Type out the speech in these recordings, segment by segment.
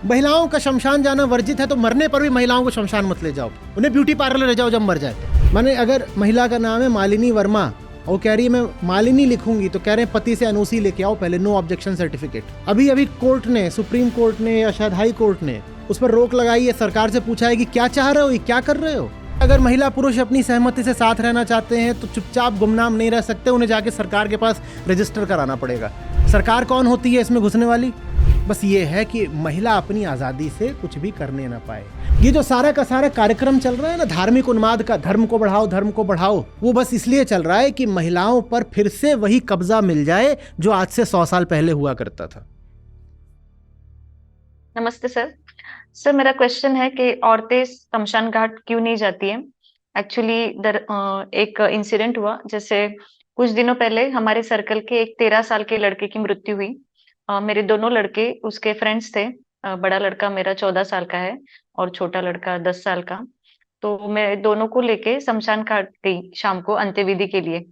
महिलाओं का शमशान जाना वर्जित है तो मरने पर भी महिलाओं को शमशान मत ले जाओ, उन्हें ब्यूटी पार्लर ले जाओ जब मर जाए। माने अगर महिला का नाम है मालिनी वर्मा और वो कह रही है मैं मालिनी लिखूंगी, तो कह रहे हैं पति से अनुसी लेके आओ पहले, नो ऑब्जेक्शन सर्टिफिकेट। अभी अभी कोर्ट ने, सुप्रीम कोर्ट ने या शायद हाई कोर्ट ने उस पर रोक लगाई है, सरकार से पूछा है कि क्या चाह रहे हो, ये क्या कर रहे हो। अगर महिला पुरुष अपनी सहमति से साथ रहना चाहते हैं तो चुपचाप गुमनाम नहीं रह सकते, उन्हें जाके सरकार के पास रजिस्टर कराना पड़ेगा। सरकार कौन होती है इसमें घुसने वाली? बस ये है कि महिला अपनी आज़ादी से कुछ भी करने ना पाए। ये जो सारा का सारा कार्यक्रम चल रहा है ना, धार्मिक उन्माद का, धर्म को बढ़ाओ धर्म को बढ़ाओ, वो बस इसलिए चल रहा है कि महिलाओं पर फिर से वही कब्जा मिल जाए जो आज से 100 साल पहले हुआ करता था। नमस्ते सर। सर मेरा क्वेश्चन है कि औरतें शमशान घाट क्यों नहीं जाती हैं? एक्चुअली एक इंसिडेंट हुआ, जैसे कुछ दिनों पहले हमारे सर्कल के एक 13 साल के लड़के की मृत्यु हुई। मेरे दोनों लड़के उसके फ्रेंड्स थे। बड़ा लड़का मेरा 14 साल का है और छोटा लड़का 10 साल का। तो मैं दोनों को लेके शमशान घाट गई शाम को अंत्यविधि के लिए।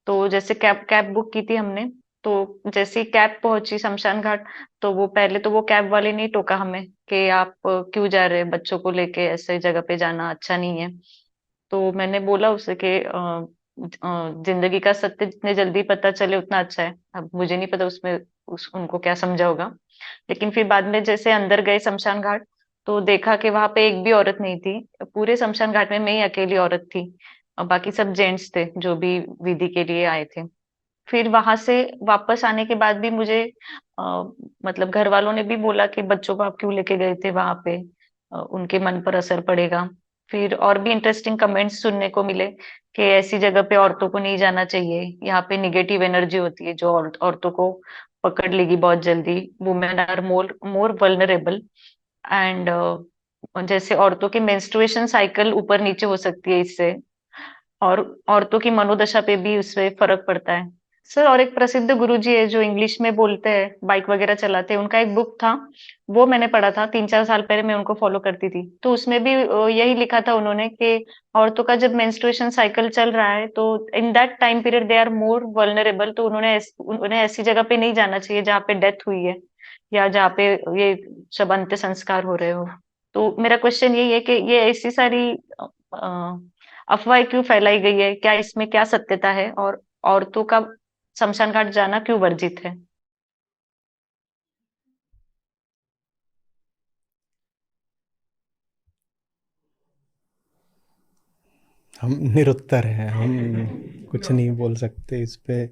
तो जैसे कैब कैब बुक की थी हमने, तो जैसे ही कैब पहुंची शमशान घाट, तो वो पहले तो वो कैब वाले ने टोका हमें कि आप क्यों जा रहे हैं, बच्चों को लेके ऐसे जगह पे जाना अच्छा नहीं है। तो मैंने बोला उसे कि जिंदगी का सत्य जितने जल्दी पता चले उतना अच्छा है। अब मुझे नहीं पता उसमें उनको क्या समझा होगा। लेकिन फिर बाद में जैसे अंदर गए शमशान घाट, तो देखा कि वहां पे एक भी औरत नहीं थी। पूरे शमशान घाट में मैं ही अकेली औरत थी और बाकी सब जेंट्स थे जो भी विधि के लिए आए थे। फिर वहां से वापस आने के बाद भी मुझे मतलब घर वालों ने भी बोला कि बच्चों को आप क्यों लेके गए थे वहां पे, उनके मन पर असर पड़ेगा। फिर और भी इंटरेस्टिंग कमेंट्स सुनने को मिले कि ऐसी जगह पे औरतों को नहीं जाना चाहिए, यहाँ पे निगेटिव एनर्जी होती है जो औरतों को पकड़ लेगी बहुत जल्दी, women are more more vulnerable and जैसे औरतों की मेंस्ट्रुएशन साइकिल ऊपर नीचे हो सकती है इससे, और औरतों की मनोदशा पे भी उससे फर्क पड़ता है। सर और एक प्रसिद्ध गुरुजी है जो इंग्लिश में बोलते हैं, बाइक वगैरह चलाते हैं, उनका एक बुक था, वो मैंने पढ़ा था 3-4 साल पहले, मैं उनको फॉलो करती थी। तो उसमें भी यही लिखा था उन्होंने कि औरतों का जब मेंस्ट्रुएशन साइकिल चल रहा है तो in that time period they are more vulnerable. तो उन्हें ऐसी जगह पे नहीं जाना चाहिए जहाँ पे डेथ हुई है या जहाँ पे ये सब अंत्य संस्कार हो रहे हो। तो मेरा क्वेश्चन यही है कि ये ऐसी सारी अफवाह क्यों फैलाई गई है, क्या इसमें क्या सत्यता है, और औरतों का शमशान घाट जाना क्यों वर्जित है? हम निरुत्तर हैं, हम कुछ नहीं बोल सकते इस पे।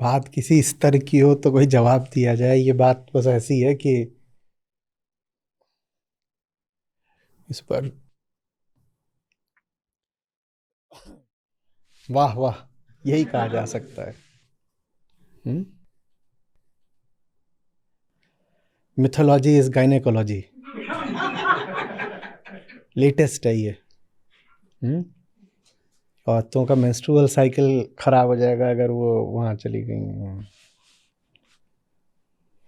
बात किसी स्तर की हो तो कोई जवाब दिया जाए, ये बात बस ऐसी है कि इस पर वाह वाह यही कहा जा सकता है। मिथोलॉजी इज गायनेकोलॉजी, लेटेस्ट है ये। औरतों का मेंस्ट्रुअल साइकिल खराब हो जाएगा अगर वो वहां चली गई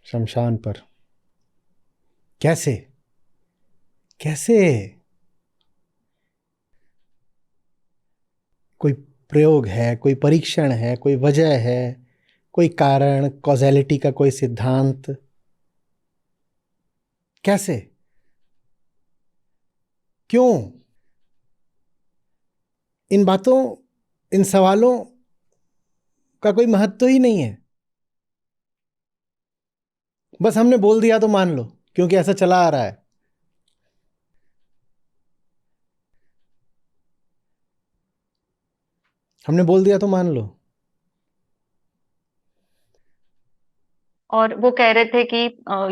शमशान पर। कैसे कैसे? कोई प्रयोग है, कोई परीक्षण है, कोई वजह है, कोई कारण, कॉजेलिटी का कोई सिद्धांत? कैसे? क्यों? इन बातों, इन सवालों का कोई महत्व ही नहीं है। बस हमने बोल दिया तो मान लो क्योंकि ऐसा चला आ रहा है। हमने बोल दिया तो मान लो। और वो कह रहे थे कि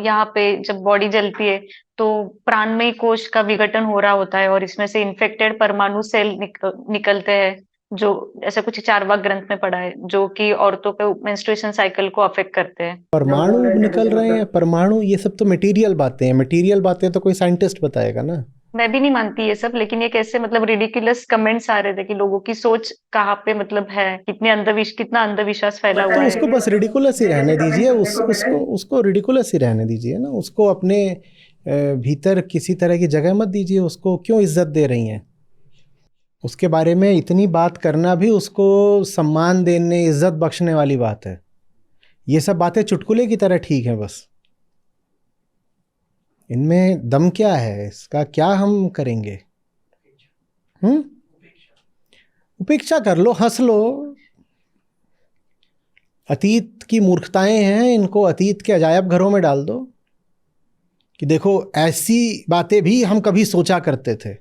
यहाँ पे जब बॉडी जलती है तो प्राणमयी कोश का विघटन हो रहा होता है और इसमें से इन्फेक्टेड परमाणु सेल निकलते हैं, जो ऐसा कुछ चारवाक ग्रंथ में पढ़ा है, जो कि औरतों के मेंस्ट्रुएशन साइकिल को अफेक्ट करते हैं। परमाणु निकल रहे हैं, परमाणु, ये सब तो मटेरियल बातें हैं। मटेरियल बातें तो कोई साइंटिस्ट बताएगा ना। मैं भी नहीं मानती ये सब, लेकिन ये कैसे मतलब रिडिकुलस कमेंट्स आ रहे थे कि लोगों की सोच कहाँ पे मतलब है, कितना अंधविश्वास फैला हुआ तो है। उसको बस रिडिकुलस ही रहने दीजिए, उसको उसको रिडिकुलस ही रहने दीजिए ना। उसको अपने भीतर किसी तरह की जगह मत दीजिए। उसको क्यों इज्जत दे रही हैं? उसके बारे में इतनी बात करना भी उसको सम्मान देने, इज्जत बख्शने वाली बात है। ये सब बातें चुटकुले की तरह ठीक हैं बस। इनमें दम क्या है, इसका क्या हम करेंगे? उपेक्षा कर लो, हंस लो। अतीत की मूर्खताएं हैं, इनको अतीत के अजायब घरों में डाल दो कि देखो ऐसी बातें भी हम कभी सोचा करते थे।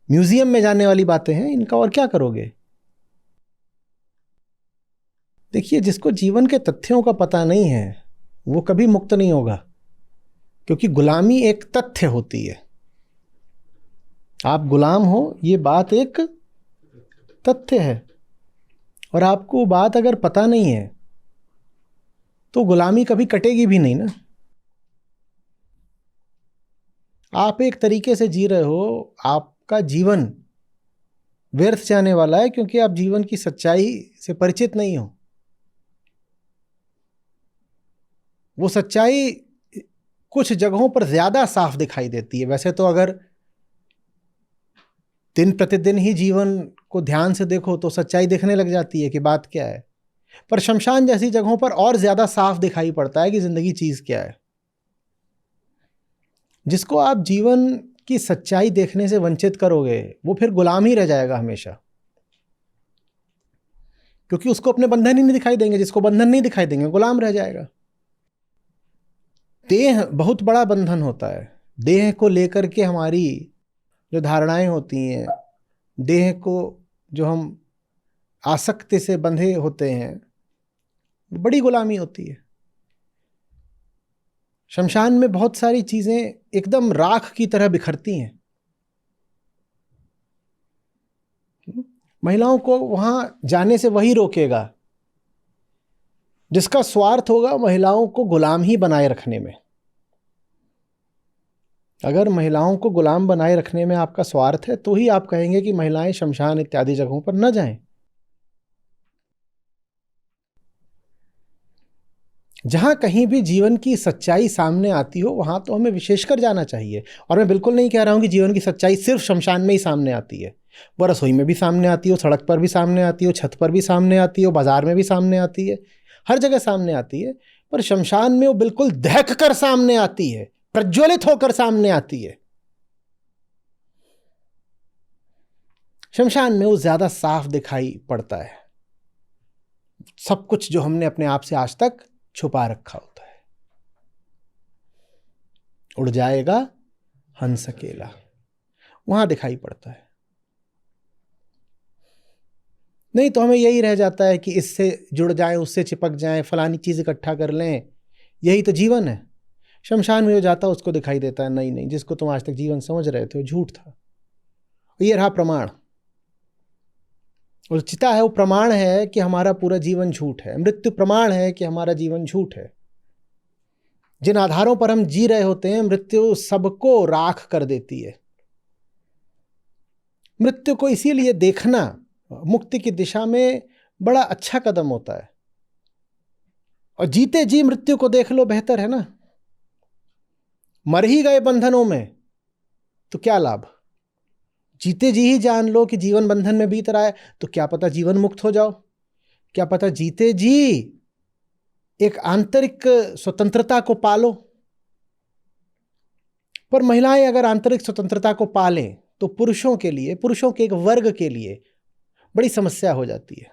म्यूजियम में जाने वाली बातें हैं, इनका और क्या करोगे? देखिए, जिसको जीवन के तथ्यों का पता नहीं है वो कभी मुक्त नहीं होगा, क्योंकि गुलामी एक तथ्य होती है। आप गुलाम हो, ये बात एक तथ्य है, और आपको बात अगर पता नहीं है तो गुलामी कभी कटेगी भी नहीं ना। आप एक तरीके से जी रहे हो, आपका जीवन व्यर्थ जाने वाला है क्योंकि आप जीवन की सच्चाई से परिचित नहीं हो। वो सच्चाई कुछ जगहों पर ज्यादा साफ दिखाई देती है। वैसे तो अगर दिन प्रतिदिन ही जीवन को ध्यान से देखो तो सच्चाई दिखने लग जाती है कि बात क्या है, पर शमशान जैसी जगहों पर और ज्यादा साफ दिखाई पड़ता है कि जिंदगी चीज क्या है। जिसको आप जीवन की सच्चाई देखने से वंचित करोगे वो फिर गुलाम ही रह जाएगा हमेशा, क्योंकि उसको अपने बंधन ही नहीं दिखाई देंगे। जिसको बंधन नहीं दिखाई देंगे गुलाम रह जाएगा। देह बहुत बड़ा बंधन होता है। देह को लेकर के हमारी जो धारणाएं होती हैं, देह को जो हम आसक्ति से बंधे होते हैं, बड़ी गुलामी होती है। शमशान में बहुत सारी चीजें एकदम राख की तरह बिखरती हैं। महिलाओं को वहां जाने से वही रोकेगा जिसका स्वार्थ होगा महिलाओं को गुलाम ही बनाए रखने में। अगर महिलाओं को गुलाम बनाए रखने में आपका स्वार्थ है तो ही आप कहेंगे कि महिलाएं शमशान इत्यादि जगहों पर न जाएं। जहां कहीं भी जीवन की सच्चाई सामने आती हो वहां तो हमें विशेषकर जाना चाहिए। और मैं बिल्कुल नहीं कह रहा हूं कि जीवन की सच्चाई सिर्फ शमशान में ही सामने आती है। वो रसोई में भी सामने आती हो, सड़क पर भी सामने आती हो, छत पर भी सामने आती हो, बाजार में भी सामने आती है, हर जगह सामने आती है। पर शमशान में वो बिल्कुल दहक कर सामने आती है, प्रज्वलित होकर सामने आती है। शमशान में वो ज्यादा साफ दिखाई पड़ता है। सब कुछ जो हमने अपने आप से आज तक छुपा रखा होता है। उड़ जाएगा हंस अकेला, वहां दिखाई पड़ता है। नहीं तो हमें यही रह जाता है कि इससे जुड़ जाएं, उससे चिपक जाएं, फलानी चीज इकट्ठा कर लें, यही तो जीवन है। शमशान में जो जाता उसको दिखाई देता है नहीं नहीं, जिसको तुम आज तक जीवन समझ रहे थे वो झूठ था। ये रहा प्रमाण। और चिता है वो प्रमाण है कि हमारा पूरा जीवन झूठ है। मृत्यु प्रमाण है कि हमारा जीवन झूठ है। जिन आधारों पर हम जी रहे होते हैं मृत्यु सबको राख कर देती है। मृत्यु को इसीलिए देखना मुक्ति की दिशा में बड़ा अच्छा कदम होता है। और जीते जी मृत्यु को देख लो, बेहतर है ना। मर ही गए बंधनों में तो क्या लाभ। जीते जी ही जान लो कि जीवन बंधन में बीत रहा है, तो क्या पता जीवन मुक्त हो जाओ। क्या पता जीते जी एक आंतरिक स्वतंत्रता को पालो। पर महिलाएं अगर आंतरिक स्वतंत्रता को पालें तो पुरुषों के लिए, पुरुषों के एक वर्ग के लिए बड़ी समस्या हो जाती है।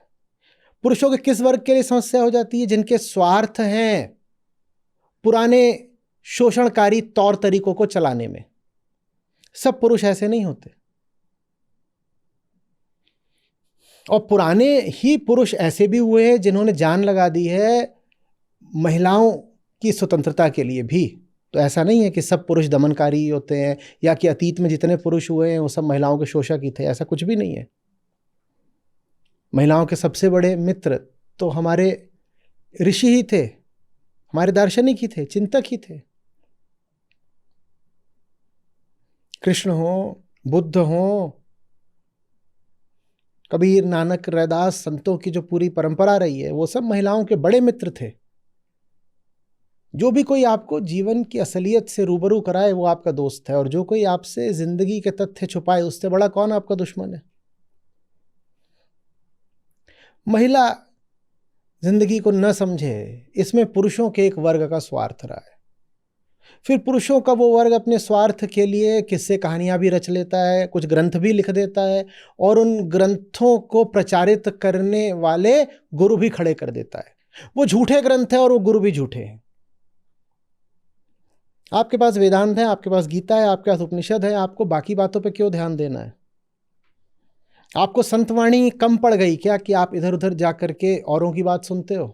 पुरुषों के किस वर्ग के लिए समस्या हो जाती है? जिनके स्वार्थ हैं पुराने शोषणकारी तौर तरीकों को चलाने में। सब पुरुष ऐसे नहीं होते, और पुराने ही पुरुष ऐसे भी हुए हैं जिन्होंने जान लगा दी है महिलाओं की स्वतंत्रता के लिए भी। तो ऐसा नहीं है कि सब पुरुष दमनकारी होते हैं या कि अतीत में जितने पुरुष हुए हैं वो सब महिलाओं के शोषक ही थे, ऐसा कुछ भी नहीं है। महिलाओं के सबसे बड़े मित्र तो हमारे ऋषि ही थे, हमारे दार्शनिक ही थे, चिंतक ही थे। कृष्ण हो, बुद्ध हो, कबीर, नानक, रैदास, संतों की जो पूरी परंपरा रही है वो सब महिलाओं के बड़े मित्र थे। जो भी कोई आपको जीवन की असलियत से रूबरू कराए वो आपका दोस्त है, और जो कोई आपसे जिंदगी के तथ्य छुपाए उससे बड़ा कौन आपका दुश्मन है। महिला जिंदगी को न समझे, इसमें पुरुषों के एक वर्ग का स्वार्थ रहा है। फिर पुरुषों का वो वर्ग अपने स्वार्थ के लिए किस्से कहानियां भी रच लेता है, कुछ ग्रंथ भी लिख देता है, और उन ग्रंथों को प्रचारित करने वाले गुरु भी खड़े कर देता है। वो झूठे ग्रंथ है और वो गुरु भी झूठे हैं। आपके पास वेदांत है, आपके पास गीता है, आपके पास उपनिषद है, आपको बाकी बातों पे क्यों ध्यान देना है? आपको संतवाणी कम पड़ गई क्या कि आप इधर उधर जा करके औरों की बात सुनते हो?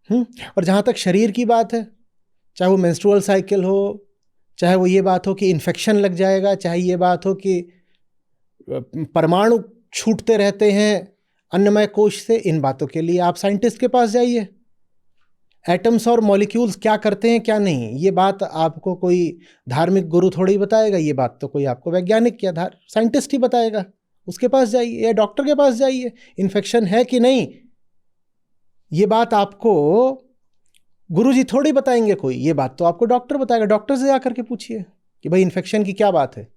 और जहां तक शरीर की बात है, चाहे वो मेंस्ट्रुअल साइकिल हो, चाहे वो ये बात हो कि इन्फेक्शन लग जाएगा, चाहे ये बात हो कि परमाणु छूटते रहते हैं अन्नमय कोश से, इन बातों के लिए आप साइंटिस्ट के पास जाइए। एटम्स और मॉलिक्यूल्स क्या करते हैं क्या नहीं, ये बात आपको कोई धार्मिक गुरु थोड़ी बताएगा, ये बात तो कोई आपको वैज्ञानिक या साइंटिस्ट ही बताएगा। उसके पास जाइए या डॉक्टर के पास जाइए। इन्फेक्शन है कि नहीं, ये बात आपको गुरुजी थोड़ी बताएंगे कोई, ये बात तो आपको डॉक्टर बताएगा। डॉक्टर से जाकर के पूछिए कि भाई इन्फेक्शन की क्या बात है।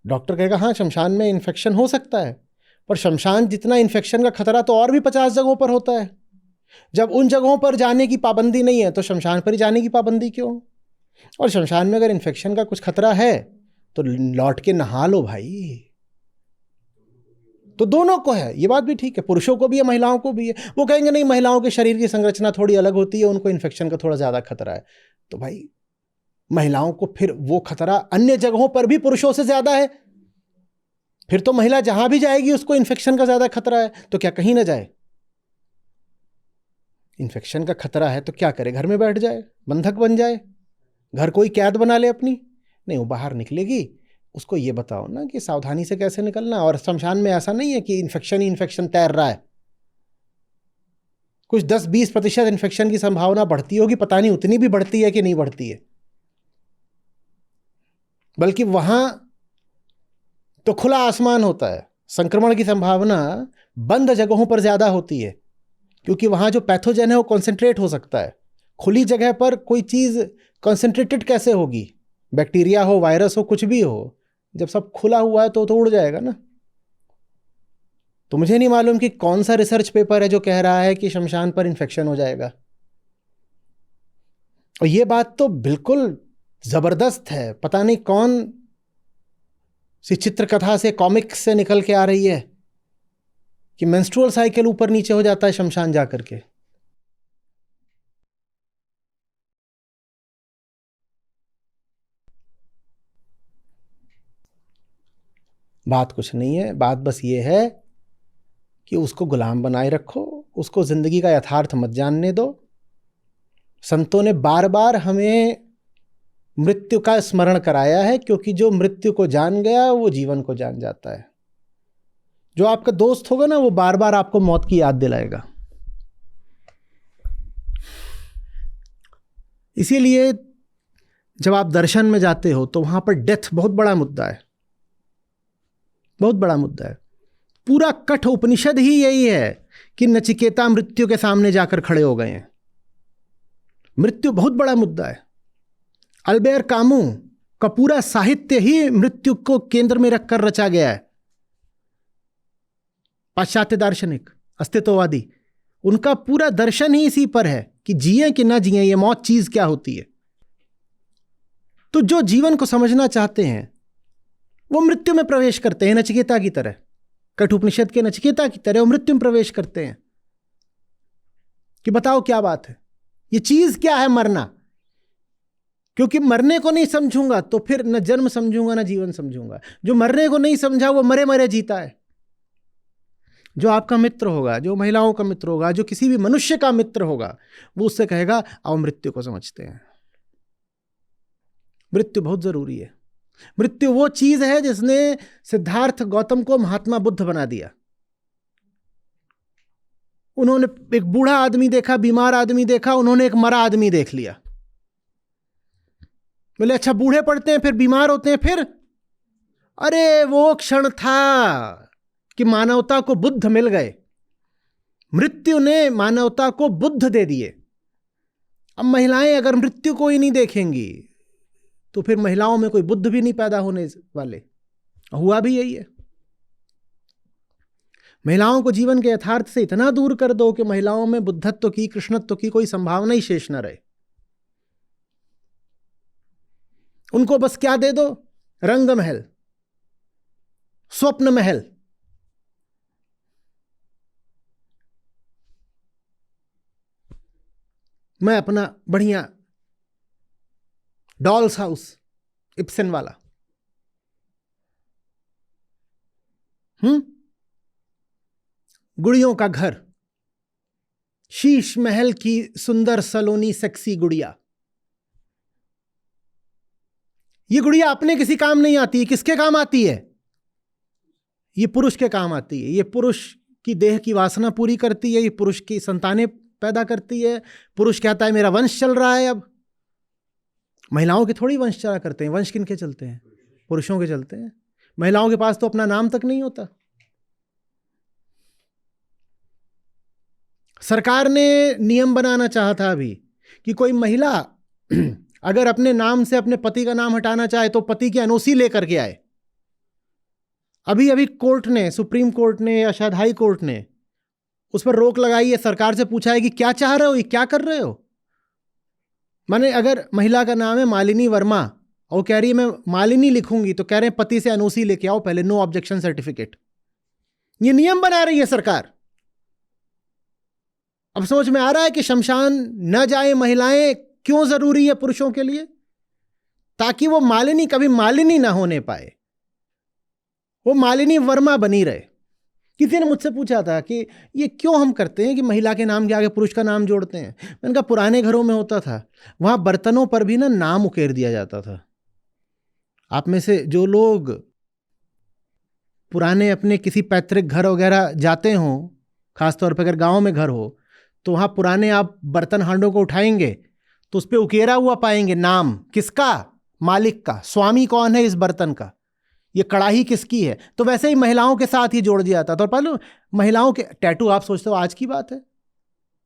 डॉक्टर कहेगा हाँ शमशान में इन्फेक्शन हो सकता है, पर शमशान जितना इन्फेक्शन का खतरा तो और भी 50 जगहों पर होता है। जब उन जगहों पर जाने की पाबंदी नहीं है तो शमशान पर ही जाने की पाबंदी क्यों? और शमशान में अगर इन्फेक्शन का कुछ खतरा है तो लौट के नहा लो भाई। तो दोनों को है, ये बात भी ठीक है, पुरुषों को भी है महिलाओं को भी है। वो कहेंगे नहीं महिलाओं के शरीर की संरचना थोड़ी अलग होती है, उनको इन्फेक्शन का थोड़ा ज्यादा खतरा है। तो भाई महिलाओं को फिर वो खतरा अन्य जगहों पर भी पुरुषों से ज्यादा है, फिर तो महिला जहां भी जाएगी उसको इन्फेक्शन का ज्यादा खतरा है, तो क्या कहीं ना जाए? इन्फेक्शन का खतरा है तो क्या करे? घर में बैठ जाए, बंधक बन जाए, घर कोई कैद बना ले अपनी? नहीं, वो बाहर निकलेगी, उसको ये बताओ ना कि सावधानी से कैसे निकलना। और शमशान में ऐसा नहीं है कि इन्फेक्शन ही इन्फेक्शन तैर रहा है। कुछ 10-20% इन्फेक्शन की संभावना बढ़ती होगी, पता नहीं उतनी भी बढ़ती है कि नहीं बढ़ती है। बल्कि वहां तो खुला आसमान होता है, संक्रमण की संभावना बंद जगहों पर ज्यादा होती है, क्योंकि वहां जो पैथोजन है वो कॉन्सेंट्रेट हो सकता है। खुली जगह पर कोई चीज कॉन्सेंट्रेटेड कैसे होगी? बैक्टीरिया हो, वायरस हो, कुछ भी हो, जब सब खुला हुआ है तो उड़ जाएगा ना। तो मुझे नहीं मालूम कि कौन सा रिसर्च पेपर है जो कह रहा है कि शमशान पर इन्फेक्शन हो जाएगा। और ये बात तो बिल्कुल जबरदस्त है, पता नहीं कौन सी चित्रकथा से, कॉमिक्स से निकल के आ रही है कि मेंस्ट्रुअल साइकिल ऊपर नीचे हो जाता है शमशान जाकर के। बात कुछ नहीं है, बात बस ये है कि उसको गुलाम बनाए रखो, उसको जिंदगी का यथार्थ मत जानने दो। संतों ने बार बार हमें मृत्यु का स्मरण कराया है, क्योंकि जो मृत्यु को जान गया वो जीवन को जान जाता है। जो आपका दोस्त होगा ना वो बार बार आपको मौत की याद दिलाएगा। इसीलिए जब आप दर्शन में जाते हो तो वहां पर डेथ बहुत बड़ा मुद्दा है, बहुत बड़ा मुद्दा है। पूरा कठ उपनिषद ही यही है कि नचिकेता मृत्यु के सामने जाकर खड़े हो गए हैं। मृत्यु बहुत बड़ा मुद्दा है। अल्बेर कामू का पूरा साहित्य ही मृत्यु को केंद्र में रखकर रचा गया है। पाश्चात्य दार्शनिक अस्तित्ववादी, उनका पूरा दर्शन ही इसी पर है कि जिए कि ना जिए, ये मौत चीज क्या होती है। तो जो जीवन को समझना चाहते हैं वो मृत्यु में प्रवेश करते हैं, नचिकेता की तरह, कठोपनिषद के नचिकेता की तरह वो मृत्यु में प्रवेश करते हैं कि बताओ क्या बात है, ये चीज क्या है मरना। क्योंकि मरने को नहीं समझूंगा तो फिर न जन्म समझूंगा न जीवन समझूंगा। जो मरने को नहीं समझा वो मरे मरे जीता है। जो आपका मित्र होगा, जो महिलाओं का मित्र होगा, जो किसी भी मनुष्य का मित्र होगा, वो उससे कहेगा आओ मृत्यु को समझते हैं। मृत्यु बहुत जरूरी है। मृत्यु वो चीज है जिसने सिद्धार्थ गौतम को महात्मा बुद्ध बना दिया। उन्होंने एक बूढ़ा आदमी देखा, बीमार आदमी देखा, उन्होंने एक मरा आदमी देख लिया। बोले अच्छा बूढ़े पड़ते हैं फिर बीमार होते हैं फिर? अरे वो क्षण था कि मानवता को बुद्ध मिल गए। मृत्यु ने मानवता को बुद्ध दे दिए। अब महिलाएं अगर मृत्यु को ही नहीं देखेंगी तो फिर महिलाओं में कोई बुद्ध भी नहीं पैदा होने वाले। हुआ भी यही है। महिलाओं को जीवन के यथार्थ से इतना दूर कर दो कि महिलाओं में बुद्धत्व की, कृष्णत्व की कोई संभावना ही शेष न रहे। उनको बस क्या दे दो? रंग महल, स्वप्न महल। मैं अपना बढ़िया डॉल्स हाउस, इब्सन वाला, गुड़ियों का घर, शीश महल की सुंदर सलोनी सेक्सी गुड़िया। ये गुड़िया अपने किसी काम नहीं आती है। किसके काम आती है? ये पुरुष के काम आती है। ये पुरुष की देह की वासना पूरी करती है, ये पुरुष की संतानें पैदा करती है। पुरुष कहता है मेरा वंश चल रहा है। अब महिलाओं के थोड़ी वंश चला करते हैं। वंश किनके चलते हैं? पुरुषों के चलते हैं। महिलाओं के पास तो अपना नाम तक नहीं होता। सरकार ने नियम बनाना चाहा था अभी कि कोई महिला अगर अपने नाम से अपने पति का नाम हटाना चाहे तो पति की एनओसी लेकर के आए। अभी अभी कोर्ट ने, सुप्रीम कोर्ट ने या शायद हाई कोर्ट ने उस पर रोक लगाई है। सरकार से पूछा है कि क्या चाह रहे हो, ये क्या कर रहे हो? माने अगर महिला का नाम है मालिनी वर्मा और कह रही है मैं मालिनी लिखूंगी, तो कह रहे हैं पति से एनओसी लेके आओ पहले, नो ऑब्जेक्शन सर्टिफिकेट। ये नियम बना रही है सरकार। अब समझ में आ रहा है कि शमशान न जाए महिलाएं क्यों जरूरी है पुरुषों के लिए? ताकि वो मालिनी कभी मालिनी ना होने पाए, वो मालिनी वर्मा बनी रहे। किसी ने मुझसे पूछा था कि ये क्यों हम करते हैं कि महिला के नाम के आगे पुरुष का नाम जोड़ते हैं। मैंने कहा पुराने घरों में होता था, वहां बर्तनों पर भी ना नाम उकेर दिया जाता था। आप में से जो लोग पुराने अपने किसी पैतृक घर वगैरह जाते हो, खासतौर पर अगर गांव में घर हो, तो वहां पुराने आप बर्तन हांडों को उठाएंगे तो उस पर उकेरा हुआ पाएंगे नाम। किसका? मालिक का। स्वामी कौन है इस बर्तन का, ये कड़ाही किसकी है। तो वैसे ही महिलाओं के साथ ही जोड़ दिया जाता था। और पहले महिलाओं के टैटू, आप सोचते हो आज की बात है,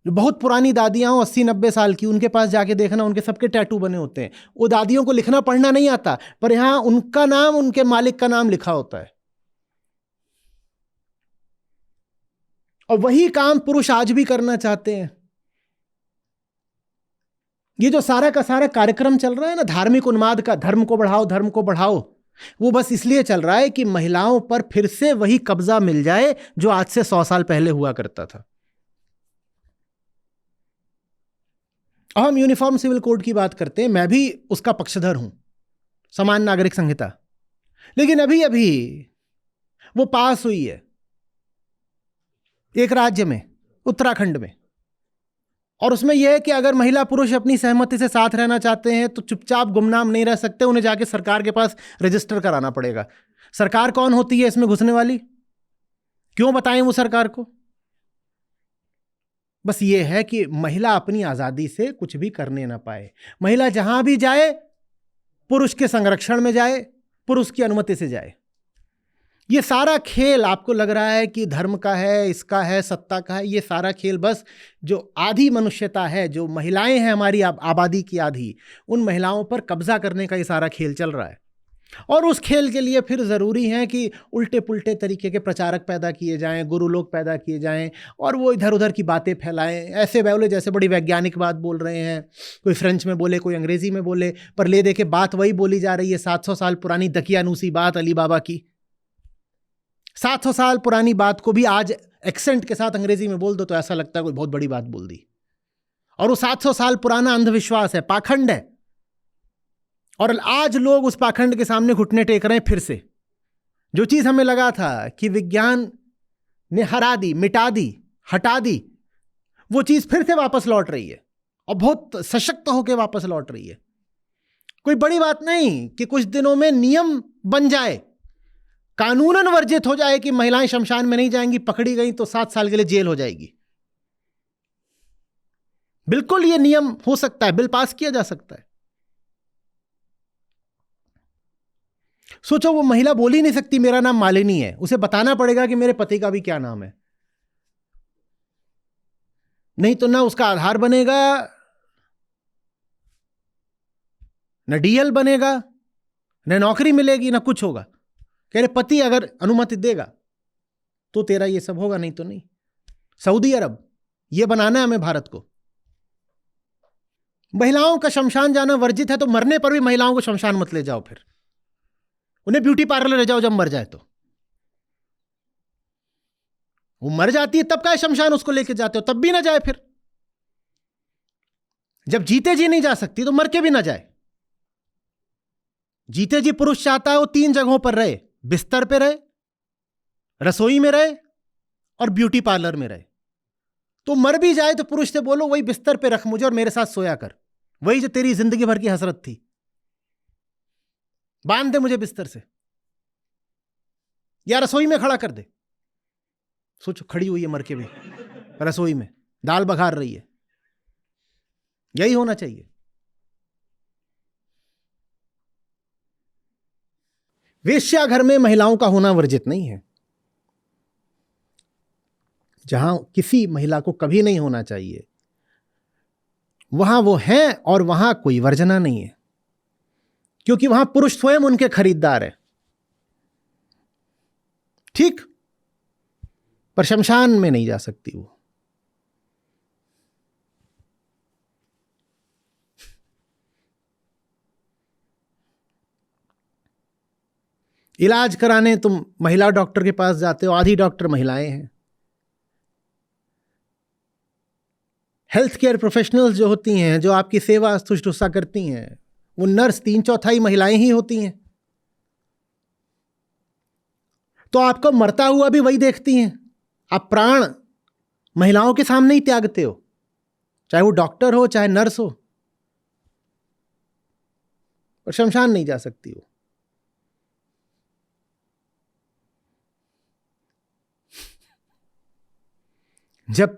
जो बहुत पुरानी दादियां हो 80-90 साल की, उनके पास जाके देखना, उनके सबके टैटू बने होते हैं। वो दादियों को लिखना पढ़ना नहीं आता, पर यहां उनका नाम, उनके मालिक का नाम लिखा होता है। और वही काम पुरुष आज भी करना चाहते हैं। ये जो सारा का सारा कार्यक्रम चल रहा है ना धार्मिक उन्माद का, धर्म को बढ़ाओ, धर्म को बढ़ाओ, वो बस इसलिए चल रहा है कि महिलाओं पर फिर से वही कब्जा मिल जाए जो आज से 100 साल पहले हुआ करता था। अब हम यूनिफॉर्म सिविल कोड की बात करते हैं, मैं भी उसका पक्षधर हूं, समान नागरिक संहिता। लेकिन अभी अभी वो पास हुई है एक राज्य में, उत्तराखंड में, और उसमें यह है कि अगर महिला पुरुष अपनी सहमति से साथ रहना चाहते हैं तो चुपचाप गुमनाम नहीं रह सकते, उन्हें जाके सरकार के पास रजिस्टर कराना पड़ेगा। सरकार कौन होती है इसमें घुसने वाली? क्यों बताएं वो सरकार को? बस ये है कि महिला अपनी आजादी से कुछ भी करने ना पाए। महिला जहां भी जाए पुरुष के संरक्षण में जाए, पुरुष की अनुमति से जाए। ये सारा खेल आपको लग रहा है कि धर्म का है, इसका है, सत्ता का है। ये सारा खेल बस जो आधी मनुष्यता है, जो महिलाएं हैं हमारी आबादी की आधी, उन महिलाओं पर कब्जा करने का ये सारा खेल चल रहा है। और उस खेल के लिए फिर ज़रूरी है कि उल्टे पुल्टे तरीके के प्रचारक पैदा किए जाएं, गुरु लोग पैदा किए जाएं, और वो इधर उधर की बातें फैलाएं, ऐसे बोले जैसे बड़ी वैज्ञानिक बात बोल रहे हैं। कोई फ्रेंच में बोले, कोई अंग्रेज़ी में बोले, पर ले दे के बात वही बोली जा रही है 700 साल पुरानी दकियानूसी बात अली बाबा की। 700 साल पुरानी बात को भी आज एक्सेंट के साथ अंग्रेजी में बोल दो तो ऐसा लगता है कोई बहुत बड़ी बात बोल दी। और वो 700 साल पुराना अंधविश्वास है, पाखंड है, और आज लोग उस पाखंड के सामने घुटने टेक रहे हैं फिर से। जो चीज हमें लगा था कि विज्ञान ने हरा दी, मिटा दी, हटा दी, वो चीज फिर से वापस लौट रही है, और बहुत सशक्त होकर वापस लौट रही है। कोई बड़ी बात नहीं कि कुछ दिनों में नियम बन जाए, कानूनन वर्जित हो जाए कि महिलाएं शमशान में नहीं जाएंगी, पकड़ी गई तो 7 साल के लिए जेल हो जाएगी। बिल्कुल ये नियम हो सकता है, बिल पास किया जा सकता है। सोचो वो महिला बोल ही नहीं सकती मेरा नाम मालिनी है, उसे बताना पड़ेगा कि मेरे पति का भी क्या नाम है। नहीं तो ना उसका आधार बनेगा, न डीएल बनेगा, न नौकरी मिलेगी, न कुछ होगा। कह रहे पति अगर अनुमति देगा तो तेरा ये सब होगा, नहीं तो नहीं। सऊदी अरब, ये बनाना है हमें भारत को। महिलाओं का शमशान जाना वर्जित है, तो मरने पर भी महिलाओं को शमशान मत ले जाओ। फिर उन्हें ब्यूटी पार्लर ले जाओ जब मर जाए। तो वो मर जाती है तब का शमशान उसको लेके जाते हो, तब भी ना जाए। फिर जब जीते जी नहीं जा सकती तो मर के भी ना जाए। जीते जी पुरुष चाहता है वो 3 जगहों पर रहे, बिस्तर पे रहे, रसोई में रहे और ब्यूटी पार्लर में रहे। तो मर भी जाए तो पुरुष से बोलो वही बिस्तर पे रख मुझे और मेरे साथ सोया कर, वही जो तेरी जिंदगी भर की हसरत थी, बांध दे मुझे बिस्तर से या रसोई में खड़ा कर दे। सोचो, खड़ी हुई है मर के भी रसोई में, दाल बघार रही है। यही होना चाहिए। वेश्याघर में महिलाओं का होना वर्जित नहीं है, जहां किसी महिला को कभी नहीं होना चाहिए, वहां वो हैं और वहां कोई वर्जना नहीं है, क्योंकि वहां पुरुष स्वयं उनके खरीदार है। ठीक, पर शमशान में नहीं जा सकती वो। इलाज कराने तुम महिला डॉक्टर के पास जाते हो, आधी डॉक्टर महिलाएं हैं। हेल्थ केयर प्रोफेशनल्स जो होती हैं, जो आपकी सेवा शुश्रूषा करती हैं, वो नर्स 3/4 महिलाएं ही होती हैं। तो आपको मरता हुआ भी वही देखती हैं। आप प्राण महिलाओं के सामने ही त्यागते हो, चाहे वो डॉक्टर हो चाहे नर्स हो, और शमशान नहीं जा सकती वो। जब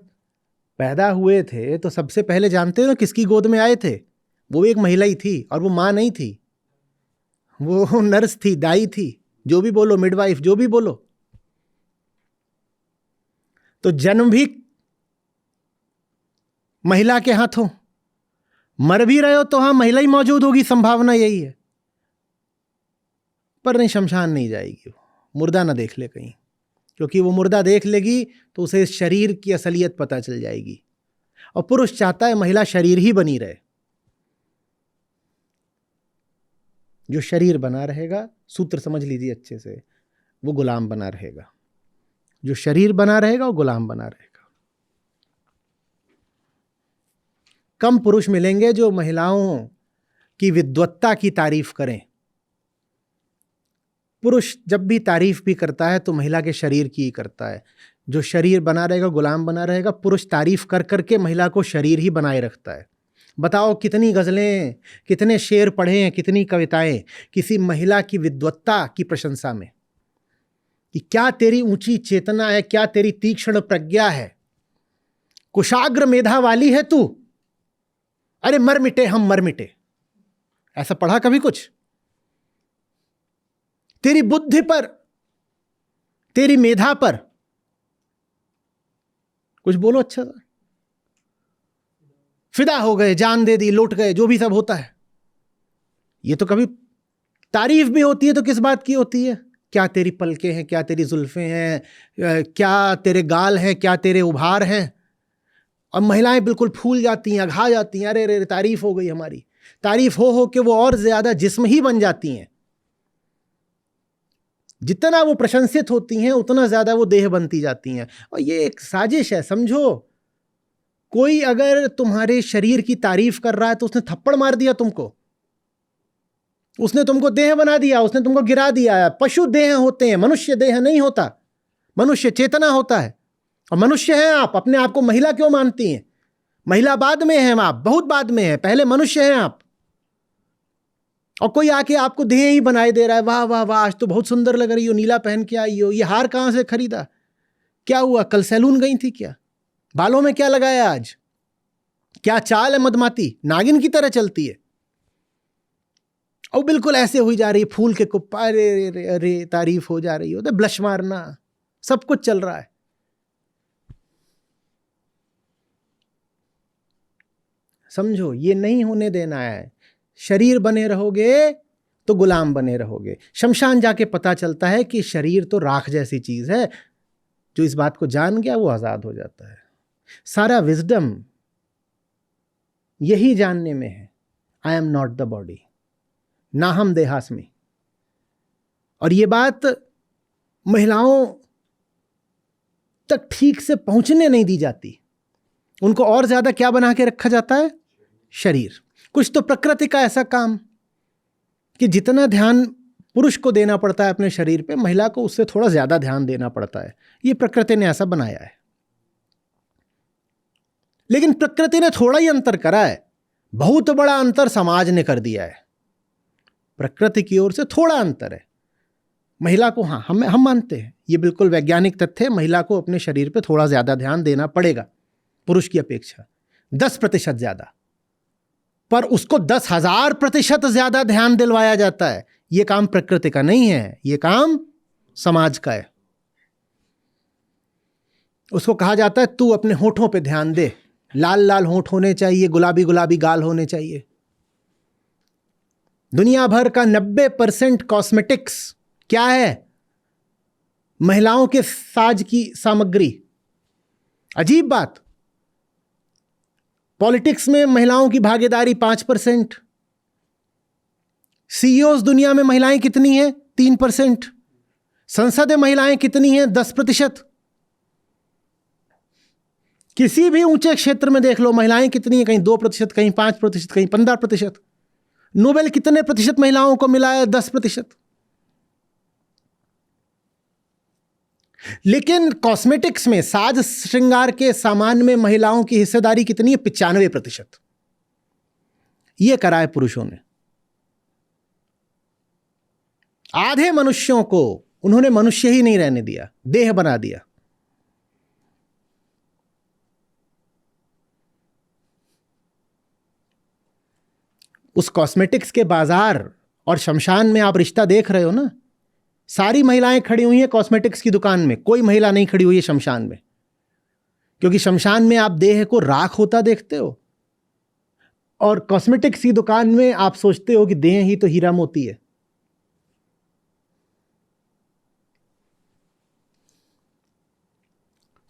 पैदा हुए थे तो सबसे पहले जानते हो ना किसकी गोद में आए थे? वो एक महिला ही थी, और वो मां नहीं थी, वो नर्स थी, दाई थी, जो भी बोलो, मिडवाइफ, जो भी बोलो। तो जन्म भी महिला के हाथों, मर भी रहे हो तो हाँ महिला ही मौजूद होगी, संभावना यही है। पर नहीं, शमशान नहीं जाएगी वो, मुर्दा ना देख ले कहीं, क्योंकि वो मुर्दा देख लेगी तो उसे शरीर की असलियत पता चल जाएगी। और पुरुष चाहता है महिला शरीर ही बनी रहे। जो शरीर बना रहेगा, सूत्र समझ लीजिए अच्छे से, वो गुलाम बना रहेगा। जो शरीर बना रहेगा वो गुलाम बना रहेगा। कम पुरुष मिलेंगे जो महिलाओं की विद्वत्ता की तारीफ करें। पुरुष जब भी तारीफ भी करता है तो महिला के शरीर की ही करता है। जो शरीर बना रहेगा, गुलाम बना रहेगा। पुरुष तारीफ कर करके महिला को शरीर ही बनाए रखता है। बताओ कितनी गज़लें, कितने शेर पढ़े हैं, कितनी कविताएं किसी महिला की विद्वत्ता की प्रशंसा में, कि क्या तेरी ऊंची चेतना है, क्या तेरी तीक्ष्ण प्रज्ञा है, कुशाग्र मेधा वाली है तू। अरे मर मिटे हम मर मिटे, ऐसा पढ़ा कभी कुछ? तेरी बुद्धि पर, तेरी मेधा पर कुछ बोलो अच्छा सा। फिदा हो गए, जान दे दी, लौट गए, जो भी सब होता है। ये तो कभी तारीफ भी होती है तो किस बात की होती है? क्या तेरी पलकें हैं, क्या तेरी जुल्फें हैं, क्या तेरे गाल हैं, क्या तेरे उभार हैं। और महिलाएं बिल्कुल फूल जाती हैं, अघा जाती हैं। अरे रे, तारीफ हो गई हमारी। तारीफ हो के वो और ज्यादा जिस्म ही बन जाती हैं। जितना वो प्रशंसित होती हैं उतना ज्यादा वो देह बनती जाती हैं। और ये एक साजिश है, समझो। कोई अगर तुम्हारे शरीर की तारीफ कर रहा है तो उसने थप्पड़ मार दिया तुमको, उसने तुमको देह बना दिया, उसने तुमको गिरा दिया। पशु देह होते हैं, मनुष्य देह नहीं होता। मनुष्य चेतना होता है। और मनुष्य हैं आप, अपने आप को महिला क्यों मानती हैं? महिला बाद में हैं आप, बहुत बाद में है, पहले मनुष्य हैं आप। और कोई आके आपको देह ही बनाए दे रहा है, वाह वाह वाह, आज तो बहुत सुंदर लग रही हो, नीला पहन के आई हो, ये हार कहां से खरीदा, क्या हुआ, कल सैलून गई थी क्या, बालों में क्या लगाया आज, क्या चाल है मदमाती, नागिन की तरह चलती है। और बिल्कुल ऐसे हुई जा रही है, फूल के कुप्पा, अरे अरे अरे, तारीफ हो जा रही हो, तो ब्लश मारना, सब कुछ चल रहा है। समझो, ये नहीं होने देना है। शरीर बने रहोगे तो गुलाम बने रहोगे। शमशान जाके पता चलता है कि शरीर तो राख जैसी चीज है, जो इस बात को जान गया वो आजाद हो जाता है। सारा विजडम यही जानने में है, I am not the body, नाहम देहास्मि। और ये बात महिलाओं तक ठीक से पहुंचने नहीं दी जाती। उनको और ज्यादा क्या बना के रखा जाता है? शरीर। कुछ तो प्रकृति का ऐसा काम कि जितना ध्यान पुरुष को देना पड़ता है अपने शरीर पे, महिला को उससे थोड़ा ज्यादा ध्यान देना पड़ता है। ये प्रकृति ने ऐसा बनाया है। लेकिन प्रकृति ने थोड़ा ही अंतर करा है, बहुत बड़ा अंतर समाज ने कर दिया है। प्रकृति की ओर से थोड़ा अंतर है। महिला को, हाँ, हम मानते हैं, ये बिल्कुल वैज्ञानिक तथ्य है, महिला को अपने शरीर पे थोड़ा ज्यादा ध्यान देना पड़ेगा पुरुष की अपेक्षा, 10% ज्यादा। पर उसको 10,000% ज्यादा ध्यान दिलवाया जाता है। ये काम प्रकृति का नहीं है, ये काम समाज का है। उसको कहा जाता है तू अपने होठों पे ध्यान दे, लाल लाल होठ होने चाहिए, गुलाबी गुलाबी गाल होने चाहिए। दुनिया भर का 90% कॉस्मेटिक्स क्या है? महिलाओं के साज की सामग्री। अजीब बात, पॉलिटिक्स में महिलाओं की भागीदारी 5%। सीईओज दुनिया में महिलाएं कितनी हैं? 3%। संसद में महिलाएं कितनी हैं? 10%। किसी भी ऊंचे क्षेत्र में देख लो, महिलाएं कितनी हैं? कहीं 2%, कहीं 5%, कहीं 15%। नोबेल कितने प्रतिशत महिलाओं को मिला है? 10%। लेकिन कॉस्मेटिक्स में, साज श्रृंगार के सामान में महिलाओं की हिस्सेदारी कितनी है? 95%। यह करा है पुरुषों ने। आधे मनुष्यों को उन्होंने मनुष्य ही नहीं रहने दिया, देह बना दिया। उस कॉस्मेटिक्स के बाजार और शमशान में आप रिश्ता देख रहे हो ना। सारी महिलाएं खड़ी हुई हैं कॉस्मेटिक्स की दुकान में, कोई महिला नहीं खड़ी हुई है शमशान में। क्योंकि शमशान में आप देह को राख होता देखते हो, और कॉस्मेटिक्स की दुकान में आप सोचते हो कि देह ही तो हीरा मोती है।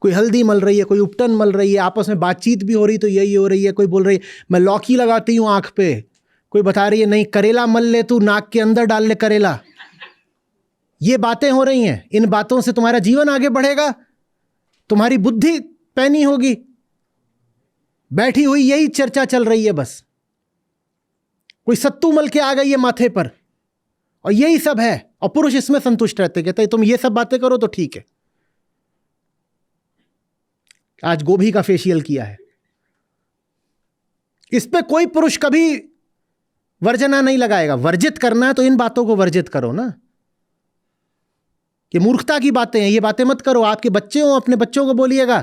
कोई हल्दी मल रही है, कोई उपटन मल रही है, आपस में बातचीत भी हो रही तो यही हो रही है। कोई बोल रही है मैं लौकी लगाती हूं आंख पे, कोई बता रही है नहीं करेला मल ले तू, नाक के अंदर डाल ले करेला। ये बातें हो रही हैं। इन बातों से तुम्हारा जीवन आगे बढ़ेगा, तुम्हारी बुद्धि पैनी होगी। बैठी हुई यही चर्चा चल रही है बस। कोई सत्तू मल के आ गई है माथे पर, और यही सब है। और पुरुष इसमें संतुष्ट रहते, कहते तुम ये सब बातें करो तो ठीक है। आज गोभी का फेशियल किया है, इस पे कोई पुरुष कभी वर्जना नहीं लगाएगा। वर्जित करना है तो इन बातों को वर्जित करो ना। ये मूर्खता की बातें हैं, ये बातें मत करो। आपके बच्चे हो, अपने बच्चों को बोलिएगा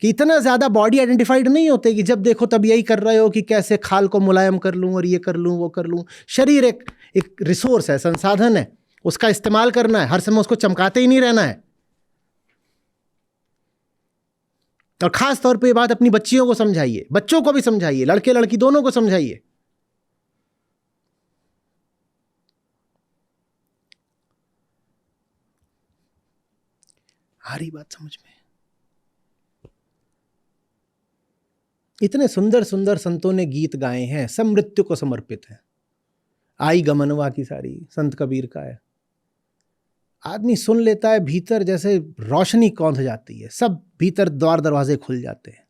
कि इतना ज्यादा बॉडी आइडेंटिफाइड नहीं होते कि जब देखो तब यही कर रहे हो कि कैसे खाल को मुलायम कर लूं और ये कर लूं वो कर लूं। शरीर एक रिसोर्स है, संसाधन है, उसका इस्तेमाल करना है। हर समय उसको चमकाते ही नहीं रहना है। और खास तौर पे ये बात अपनी बच्चियों को समझाइए, बच्चों को भी समझाइए, लड़के लड़की दोनों को समझाइए। आ रही बात समझ में? इतने सुंदर सुंदर संतों ने गीत गाए हैं, सब मृत्यु को समर्पित है। आई गमनवा की सारी संत कबीर का है। आदमी सुन लेता है, भीतर जैसे रोशनी कौंध जाती है, सब भीतर द्वार दरवाजे खुल जाते हैं।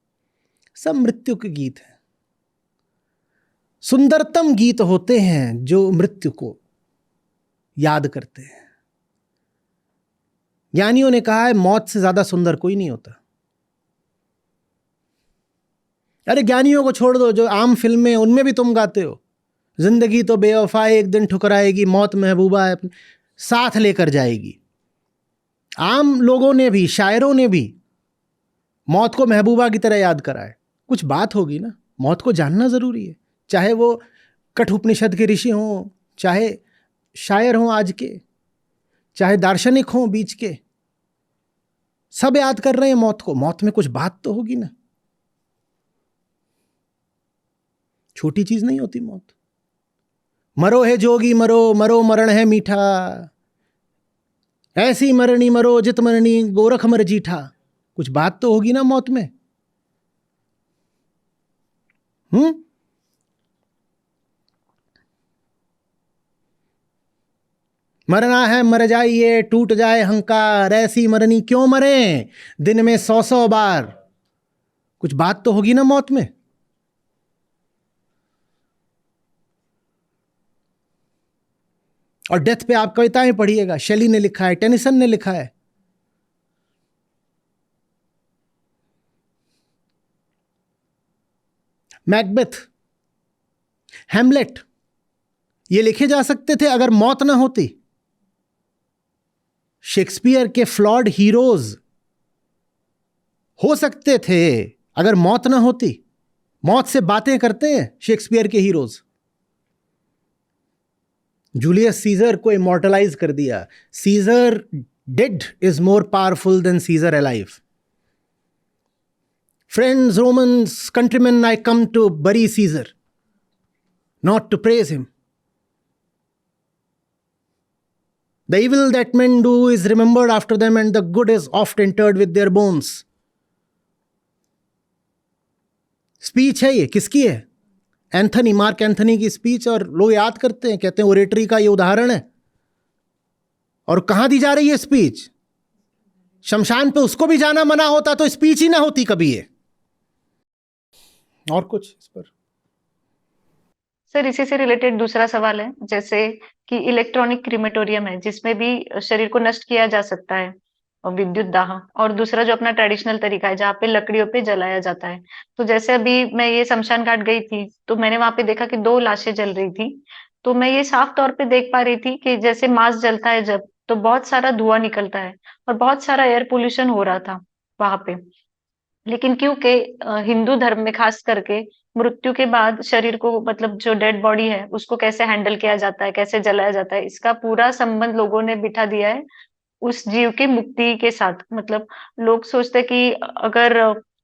सब मृत्यु के गीत हैं। सुंदरतम गीत होते हैं जो मृत्यु को याद करते हैं। ज्ञानियों ने कहा है मौत से ज्यादा सुंदर कोई नहीं होता। अरे ज्ञानियों को छोड़ दो, जो आम फिल्में उनमें भी तुम गाते हो, जिंदगी तो बेवफा एक दिन ठुकराएगी, मौत महबूबा है साथ लेकर जाएगी। आम लोगों ने भी, शायरों ने भी मौत को महबूबा की तरह याद करा है। कुछ बात होगी ना, मौत को जानना जरूरी है। चाहे वो कठोपनिषद के ऋषि हों, चाहे शायर हों आज के, चाहे दार्शनिक हों बीच के, सब याद कर रहे हैं मौत को। मौत में कुछ बात तो होगी ना। छोटी चीज नहीं होती मौत। मरो है जोगी मरो, मरो मरण है मीठा। ऐसी मरनी मरो जित मरनी गोरख मर जीठा। कुछ बात तो होगी ना मौत में। मरना है मर जाइए, टूट जाए हंकार, ऐसी मरनी क्यों मरे दिन में 100-100 बार। कुछ बात तो होगी ना मौत में। और डेथ पे आप कविताएं पढ़िएगा, शेली ने लिखा है, टेनिसन ने लिखा है। मैकबेथ, हैमलेट, ये लिखे जा सकते थे अगर मौत ना होती। शेक्सपियर के फ्लॉड हीरोज हो सकते थे अगर मौत ना होती। मौत से बातें करते हैं शेक्सपियर के हीरोज। जूलियस सीजर को इमॉर्टलाइज कर दिया। Caesar dead is more powerful than Caesar alive. Friends, Romans, countrymen, I come to bury Caesar, not to praise him. The evil that men do is remembered after them, and the good is oft interred with their bones. Speech है ये, किसकी है? Anthony, mark Anthony की speech, और लोग याद करते हैं, कहते हैं ओरेटरी का ये उदाहरण है। और कहां दी जा रही है स्पीच? शमशान पे उसको भी जाना मना होता तो स्पीच ही ना होती कभी ये। और कुछ इस पर? सर इसी से रिलेटेड दूसरा सवाल है, जैसे कि इलेक्ट्रॉनिक क्रीमेटोरियम है जिसमें भी शरीर को नष्ट किया जा सकता है और विद्युत दाह, और दूसरा जो अपना ट्रेडिशनल तरीका है जहाँ पे लकड़ियों पे जलाया जाता है। तो जैसे अभी मैं ये शमशान घाट गई थी तो मैंने वहां पे देखा कि 2 लाशें जल रही थी। तो मैं ये साफ तौर पे देख पा रही थी कि जैसे मांस जलता है जब, तो बहुत सारा धुआं निकलता है और बहुत सारा एयर पोल्यूशन हो रहा था वहां पे। लेकिन क्योंकि हिंदू धर्म में खास करके मृत्यु के बाद शरीर को, मतलब जो डेड बॉडी है उसको कैसे हैंडल किया जाता है, कैसे जलाया जाता है, इसका पूरा संबंध लोगों ने बिठा दिया है उस जीव की मुक्ति के साथ। मतलब लोग सोचते हैं कि अगर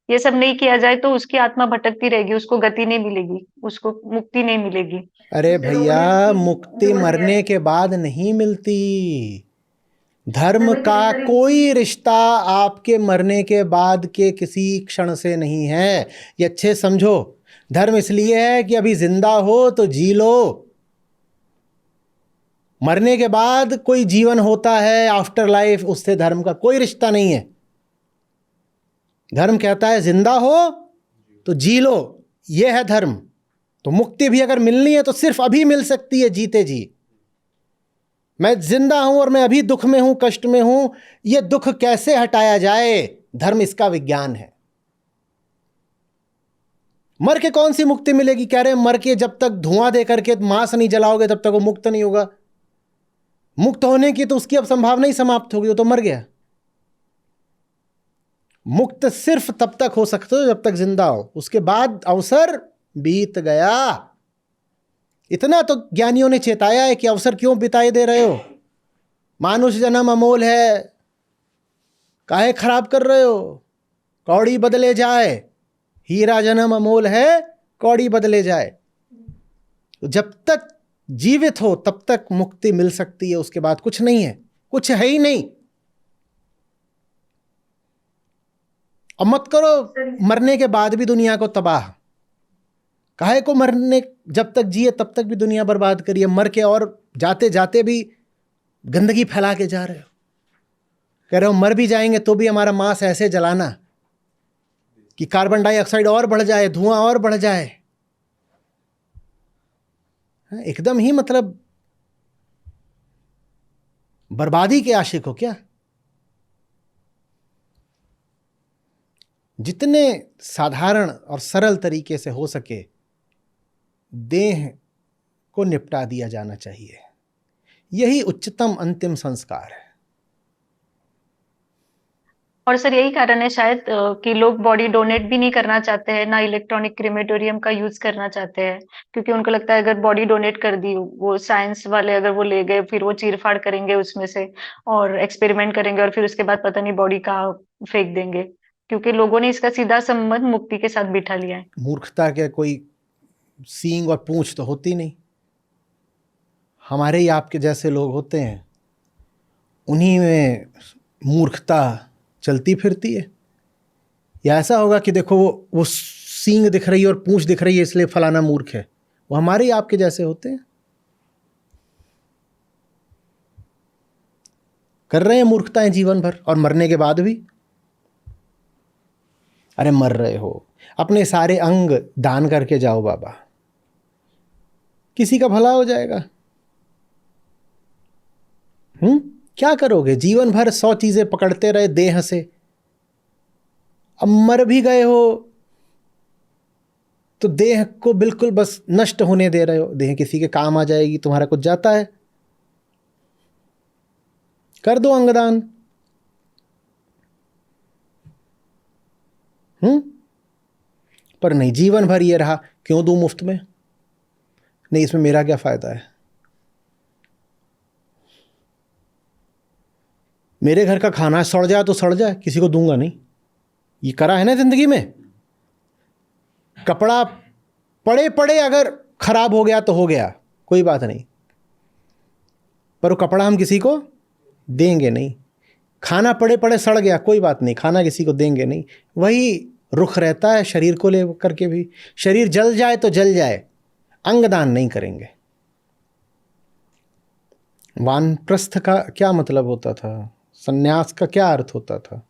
ये सब नहीं किया जाए तो उसकी आत्मा भटकती रहेगी, उसको गति नहीं मिलेगी, उसको मुक्ति नहीं मिलेगी। अरे इसलिए लोगों ने भैया, इसको मुक्ति जोड़ दिया मरने है। के बाद नहीं मिलती। धर्म धर्म के का रिश्ते कोई रिश्ता आपके मरने के बाद के किसी क्षण से नहीं है, ये अच्छे समझो। धर्म इसलिए है कि अभी जिंदा हो तो जी लो। मरने के बाद कोई जीवन होता है, आफ्टर लाइफ, उससे धर्म का कोई रिश्ता नहीं है। धर्म कहता है जिंदा हो तो जी लो, ये है धर्म। तो मुक्ति भी अगर मिलनी है तो सिर्फ अभी मिल सकती है, जीते जी। मैं जिंदा हूं और मैं अभी दुख में हूं, कष्ट में हूं, ये दुख कैसे हटाया जाए, धर्म इसका विज्ञान है। मर के कौन सी मुक्ति मिलेगी? कह रहे मर के जब तक धुआं दे करके मांस नहीं जलाओगे तब तक वो मुक्त नहीं होगा। मुक्त होने की तो उसकी अब संभावना ही समाप्त होगी, वो तो मर गया। मुक्त सिर्फ तब तक हो सकते हो जब तक जिंदा हो, उसके बाद अवसर बीत गया। इतना तो ज्ञानियों ने चेताया है कि अवसर क्यों बिताए दे रहे हो, मानुष जन्म अमोल है, काहे खराब कर रहे हो, कौड़ी बदले जाए। हीरा जन्म अमोल है, कौड़ी बदले जाए। तो जब तक जीवित हो तब तक मुक्ति मिल सकती है, उसके बाद कुछ नहीं है, कुछ है ही नहीं। अब मत करो मरने के बाद भी दुनिया को तबाह। काहे को मरने, जब तक जिए तब तक भी दुनिया बर्बाद करिए, मर के और जाते जाते भी गंदगी फैला के जा रहे हो। कह रहे हो मर भी जाएंगे तो भी हमारा मांस ऐसे जलाना कि कार्बन डाइऑक्साइड और बढ़ जाए, धुआं और बढ़ जाए। एकदम ही मतलब बर्बादी के आशिक हो क्या? जितने साधारण और सरल तरीके से हो सके देह को निपटा दिया जाना चाहिए। यही उच्चतम अंतिम संस्कार है। और सर यही कारण है शायद कि लोग बॉडी डोनेट भी नहीं करना चाहते हैं, ना इलेक्ट्रॉनिक क्रीमेटोरियम का यूज करना चाहते हैं, क्योंकि उनको लगता है अगर बॉडी डोनेट कर दी, वो साइंस वाले अगर वो ले गए फिर वो चीर-फाड़ करेंगे उसमें से और एक्सपेरिमेंट करेंगे और फिर उसके बाद पता नहीं बॉडी कहाँ फेंक देंगे, क्योंकि लोगों ने इसका सीधा संबंध मुक्ति के साथ बिठा लिया है। मूर्खता के कोई सींग और पूंछ तो होती नहीं। हमारे ही आपके जैसे लोग होते हैं, उन्हीं में मूर्खता चलती फिरती है? या ऐसा होगा कि देखो वो सींग दिख रही है और पूंछ दिख रही है इसलिए फलाना मूर्ख है? वो हमारे ही आपके जैसे होते हैं, कर रहे हैं मूर्खताएं जीवन भर और मरने के बाद भी। अरे मर रहे हो, अपने सारे अंग दान करके जाओ बाबा, किसी का भला हो जाएगा। क्या करोगे? जीवन भर 100 चीजें पकड़ते रहे देह से, अब मर भी गए हो तो देह को बिल्कुल बस नष्ट होने दे रहे हो। देह किसी के काम आ जाएगी, तुम्हारा कुछ जाता है? कर दो अंगदान। पर नहीं, जीवन भर ये रहा, क्यों दूं मुफ्त में? नहीं, इसमें मेरा क्या फायदा है? मेरे घर का खाना सड़ जाए तो सड़ जाए, किसी को दूंगा नहीं। ये करा है ना जिंदगी में। कपड़ा पड़े पड़े अगर खराब हो गया तो हो गया, कोई बात नहीं, पर वो कपड़ा हम किसी को देंगे नहीं। खाना पड़े पड़े सड़ गया, कोई बात नहीं, खाना किसी को देंगे नहीं। वही रुख रहता है शरीर को ले करके भी। शरीर जल जाए तो जल जाए, अंगदान नहीं करेंगे। वानप्रस्थ का क्या मतलब होता था? संन्यास का क्या अर्थ होता था?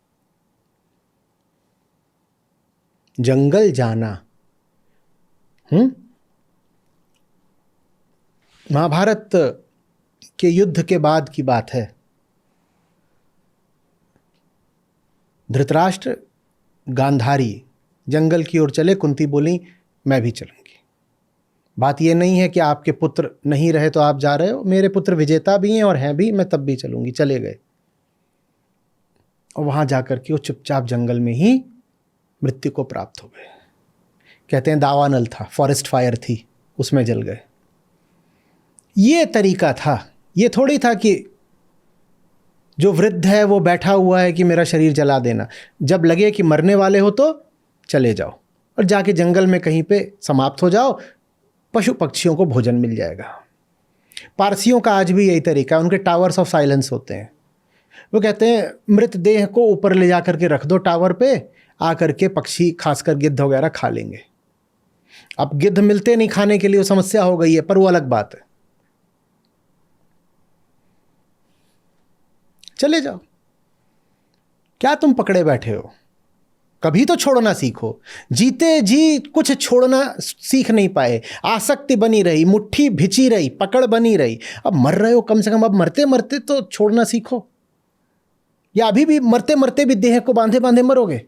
जंगल जाना। महाभारत के युद्ध के बाद की बात है। धृतराष्ट्र गांधारी जंगल की ओर चले। कुंती बोली मैं भी चलूंगी। बात यह नहीं है कि आपके पुत्र नहीं रहे तो आप जा रहे हो, मेरे पुत्र विजेता भी हैं और हैं भी, मैं तब भी चलूंगी। चले गए और वहां जाकर के वो चुपचाप जंगल में ही मृत्यु को प्राप्त हो गए। कहते हैं दावानल था, फॉरेस्ट फायर थी, उसमें जल गए। ये तरीका था। ये थोड़ी था कि जो वृद्ध है वो बैठा हुआ है कि मेरा शरीर जला देना। जब लगे कि मरने वाले हो तो चले जाओ और जाके जंगल में कहीं पे समाप्त हो जाओ, पशु पक्षियों को भोजन मिल जाएगा। पारसियों का आज भी यही तरीका है। उनके टावर्स ऑफ साइलेंस होते हैं। वो कहते हैं मृतदेह को ऊपर ले जा करके रख दो टावर पे, आकर के पक्षी खासकर गिद्ध वगैरह खा लेंगे। अब गिद्ध मिलते नहीं खाने के लिए, वो समस्या हो गई है, पर वो अलग बात है। चले जाओ, क्या तुम पकड़े बैठे हो? कभी तो छोड़ना सीखो। जीते जी कुछ छोड़ना सीख नहीं पाए, आसक्ति बनी रही, मुट्ठी भिची रही, पकड़ बनी रही। अब मर रहे हो, कम से कम अब मरते मरते तो छोड़ना सीखो। या अभी भी मरते मरते भी देह को बांधे बांधे मरोगे?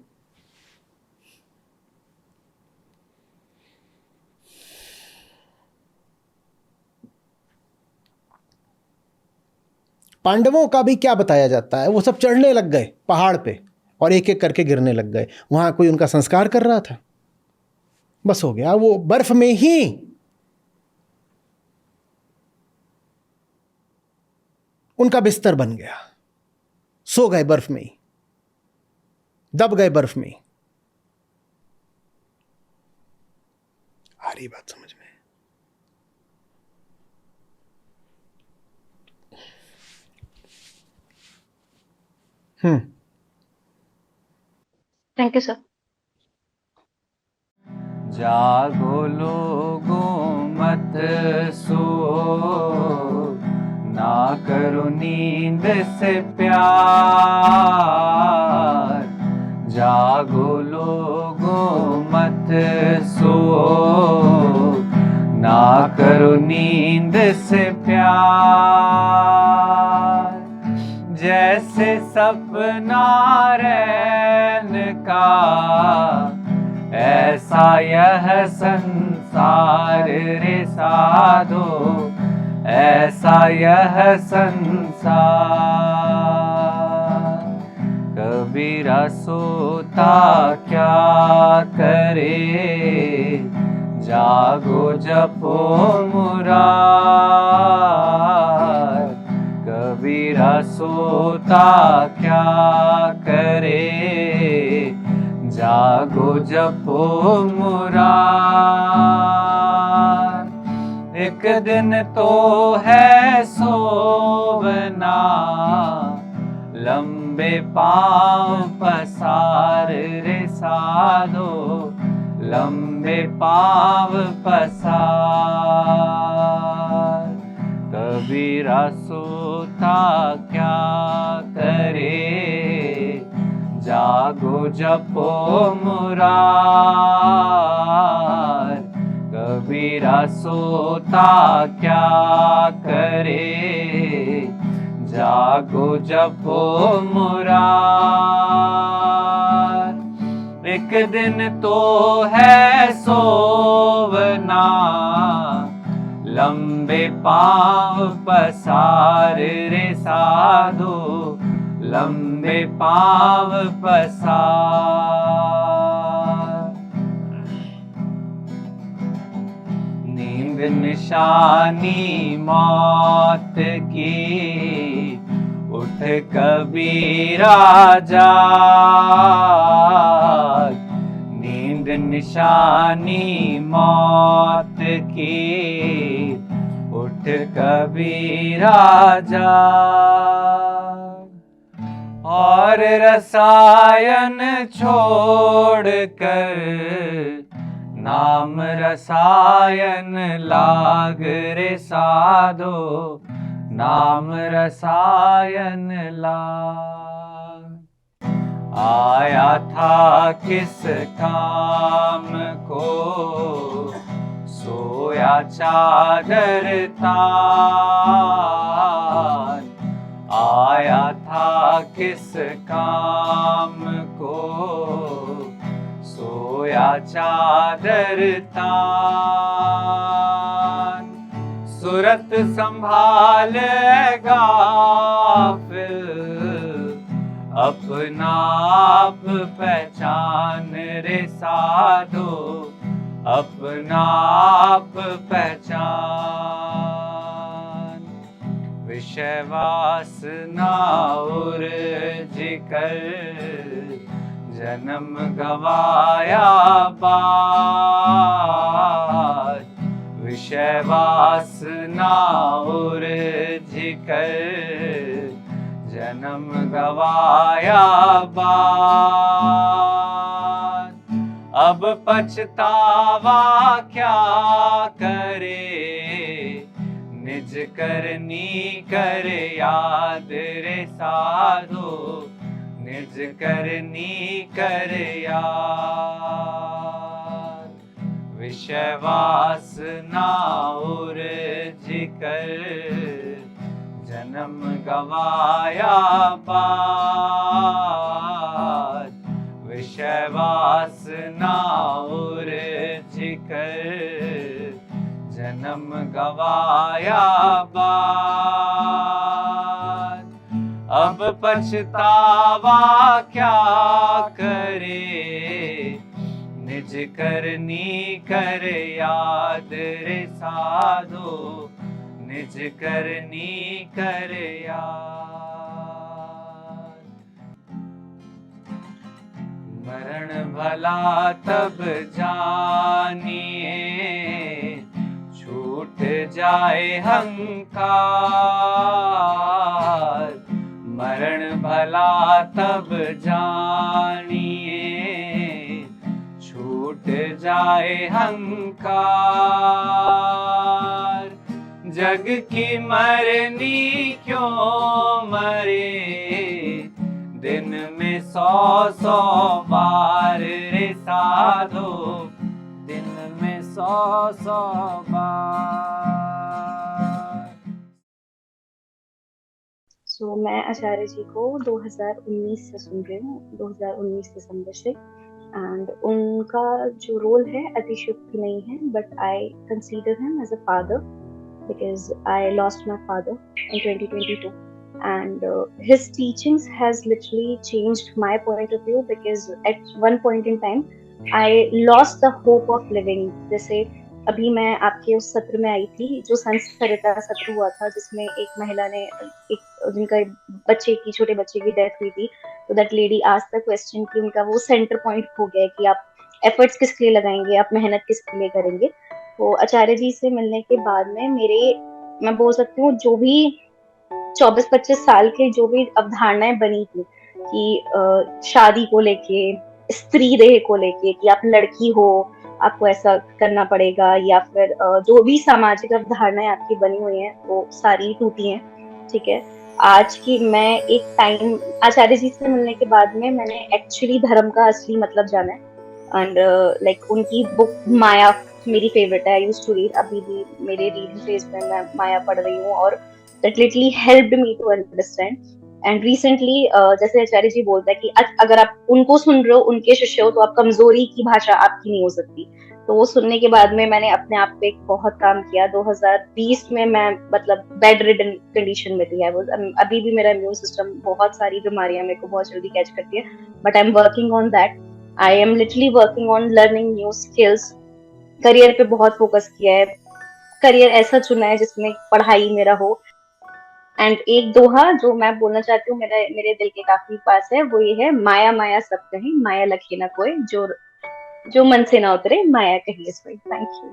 पांडवों का भी क्या बताया जाता है? वो सब चढ़ने लग गए पहाड़ पे और एक एक करके गिरने लग गए। वहां कोई उनका संस्कार कर रहा था? बस हो गया, वो बर्फ में ही उनका बिस्तर बन गया। सो गए बर्फ में ही, दब गए बर्फ में ही। आ रही बात समझ में? Thank you sir. जागो लोगों मत सो, ना करो नींद से प्यार। जागो लोगों मत सो, ना करो नींद से प्यार। जैसे सपना रैन का, ऐसा यह संसार रे साधो, ऐसा यह संसार। कबीरा सोता क्या करे, जागो जपो मुरार। कबीरा सोता क्या करे, जागो जपो मुरार। एक दिन तो है सोवना, पाँव पसार रे साधो, लंबे पाँव पसार। कबीरा सोता क्या करे, जागो जपो मुरार। कबीरा सोता क्या करे, जागो जपो मुरार। एक दिन तो है सोवना, लंबे पाँव पसार रे साधो, लंबे पाँव पसार। नींद निशानी मौत की, उठ कबीरा जाग। नींद निशानी मौत की, उठ कबीरा जाग। और रसायन छोड़ कर, नाम रसायन लाग रे साधो, नाम रसायन लाग। आया था किस काम को, सोया चादर तान। आया था किस काम को, सोया चादर तान। सूरत संभाल गाफिल, अपना आप पहचान रे साधो, अपना आप पहचान। विषय वासना उर्ज कर, जन्म गवाया बाद। विषय वासना उर्ज कर, जन्म गवाया बाद। अब पछतावा क्या करे, निज करनी कर याद रे साधो, निज करनी कर याद। विषय वासना उर्ज कर, जन्म गवाया बाद। विषय वासना उर्ज कर, जन्म गवाया बाद। अब पछतावा क्या करे, निज करनी कर याद रे साधो, निज करनी कर याद। मरण भला तब जानिए, छूट जाए हंकार। मरण भला तब जानिए, छूट जाए हंकार। जग की मरनी क्यों मरे, दिन में 100 बार रे साधो, दिन में 100 बार। सो मैं आचार्य जी को 2019 से सुन रही हूँ, 2019 दिसंबर से। एंड उनका जो रोल है अतिशयोक्ति नहीं है, but I consider him as a father because I lost my father in 2022, and his teachings has literally changed my point of view, because at one point in time I lost the hope of living. जैसे अभी मैं आपके उस सत्र में आई थी जो संस्कारिता सत्र हुआ था, जिसमें एक महिला ने जिनका छोटे बच्चे की डेथ हुई थी, तो that lady asked the question कि उनका वो सेंटर पॉइंट हो गया कि आप एफर्ट्स किसके लिए लगाएंगे, आप मेहनत किसके लिए करेंगे। तो आचार्य जी से मिलने के बाद में मैं बोल सकती हूँ जो भी 24-25 साल की जो भी अवधारणाएं बनी थी, कि शादी को लेके, स्त्री देह को लेके, कि आप लड़की हो, आपको ऐसा करना पड़ेगा, या फिर जो भी सामाजिक अवधारणाएं आपकी बनी हुई हैं वो सारी टूटी हैं, ठीक है। आज की मैं एक टाइम आचार्य जी से मिलने के बाद में मैंने एक्चुअली धर्म का असली मतलब जाना है। एंड लाइक उनकी बुक माया मेरी फेवरेट है, आई यूज्ड टू रीड, अभी भी मेरे रीडिंग फेज में मैं माया पढ़ रही हूँ, और that literally helped me to understand. And recently जैसे आचार्य जी बोलते हैं कि अगर आप उनको सुन रहे हो, उनके शिष्य हो, तो आप कमजोरी की भाषा आपकी नहीं हो सकती। तो वो सुनने के बाद में मैंने अपने आप पे बहुत काम किया। 2020 में मैं मतलब बेड रिडन कंडीशन में थी। अभी भी मेरा इम्यून सिस्टम बहुत सारी बीमारियां मेरे को बहुत जल्दी कैच करती है, but I am working on that. I am literally working on learning new skills. Career पे बहुत फोकस किया है, करियर ऐसा चुना है जिसमें पढ़ाई मेरा हो। एंड एक दोहा जो मैं बोलना चाहती हूँ, मेरे मेरे दिल के काफी पास है, वो ये है, माया माया सब कहें, माया लखे ना कोई, जो मन से ना उतरे, माया कहिए सोई। Thank you.